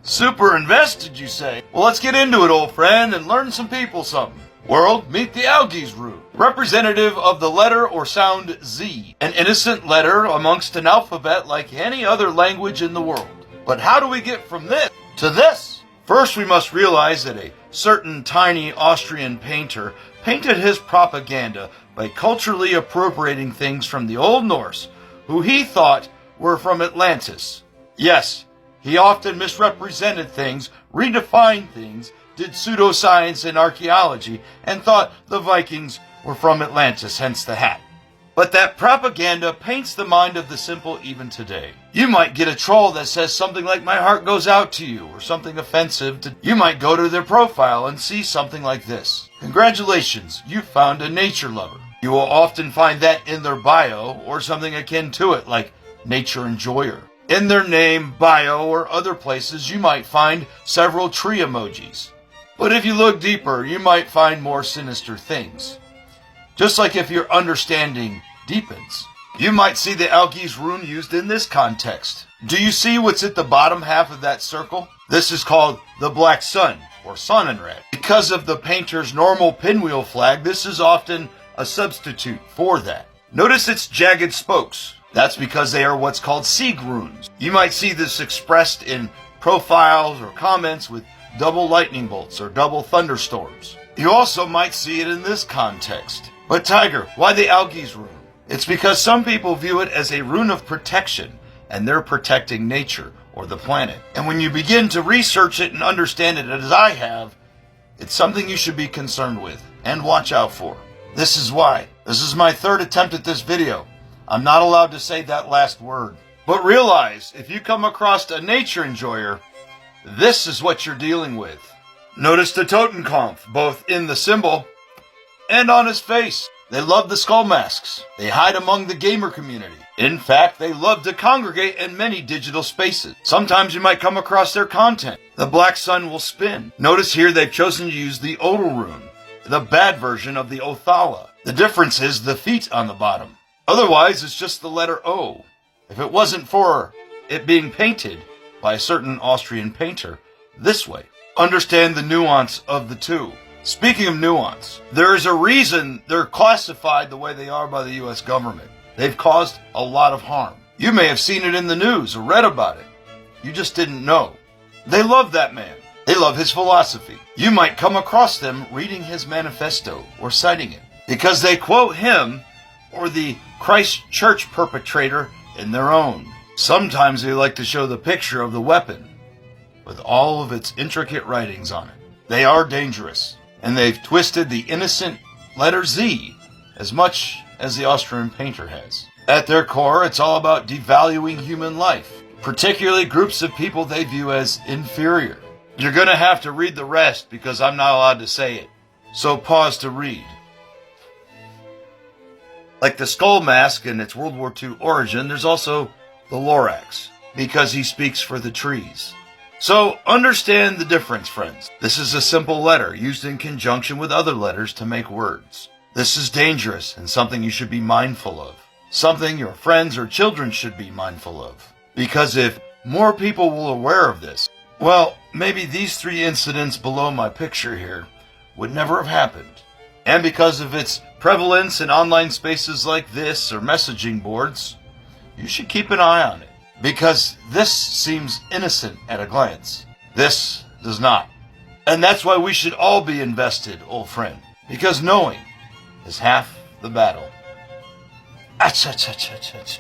Super invested, you say? Well, let's get into it, old friend, and learn some people something. World, meet the Algies rune, representative of the letter or sound Z, an innocent letter amongst an alphabet like any other language in the world. But how do we get from this to this? First, we must realize that a certain tiny Austrian painter painted his propaganda by culturally appropriating things from the Old Norse, who he thought were from Atlantis. Yes, he often misrepresented things, redefined things, did pseudoscience and archaeology, and thought the Vikings were from Atlantis, hence the hat. But that propaganda paints the mind of the simple even today. You might get a troll that says something like, "My heart goes out to you," or something offensive. You might go to their profile and see something like this. "Congratulations, you found a nature lover." You will often find that in their bio or something akin to it, like nature enjoyer. In their name, bio, or other places, you might find several tree emojis. But if you look deeper, you might find more sinister things. Just like if your understanding deepens, you might see the Algies rune used in this context. Do you see what's at the bottom half of that circle? This is called the Black Sun, or Sonnenrad. Because of the painter's normal pinwheel flag, this is often a substitute for that. Notice its jagged spokes. That's because they are what's called Sieg runes. You might see this expressed in profiles or comments with double lightning bolts or double thunderstorms. You also might see it in this context. But Tiger, why the Algies rune? It's because some people view it as a rune of protection, and they're protecting nature or the planet. And when you begin to research it and understand it as I have, it's something you should be concerned with and watch out for. This is why. This is my third attempt at this video. I'm not allowed to say that last word. But realize, if you come across a nature enjoyer, this is what you're dealing with. Notice the Totenkopf, both in the symbol and on his face. They love the skull masks. They hide among the gamer community. In fact, they love to congregate in many digital spaces. Sometimes you might come across their content. The Black Sun will spin. Notice here they've chosen to use the Odal rune, the bad version of the Othala. The difference is the feet on the bottom. Otherwise, it's just the letter O. If it wasn't for it being painted by a certain Austrian painter this way. Understand the nuance of the two. Speaking of nuance, there is a reason they're classified the way they are by the U.S. government. They've caused a lot of harm. You may have seen it in the news or read about it. You just didn't know. They love that man. They love his philosophy. You might come across them reading his manifesto or citing it because they quote him or the Christchurch perpetrator in their own. Sometimes they like to show the picture of the weapon with all of its intricate writings on it. They are dangerous, and they've twisted the innocent letter Z as much as the Austrian painter has. At their core, it's all about devaluing human life, particularly groups of people they view as inferior. You're going to have to read the rest because I'm not allowed to say it. So pause to read. Like the skull mask and its World War II origin, there's also the Lorax, because he speaks for the trees. So understand the difference, friends. This is a simple letter used in conjunction with other letters to make words. This is dangerous and something you should be mindful of. Something your friends or children should be mindful of. Because if more people were aware of this, well, maybe these 3 incidents below my picture here would never have happened. And because of its prevalence in online spaces like this or messaging boards, you should keep an eye on it. Because this seems innocent at a glance. This does not. And that's why we should all be invested, old friend. Because knowing is half the battle. Acha, cha, cha, cha, cha.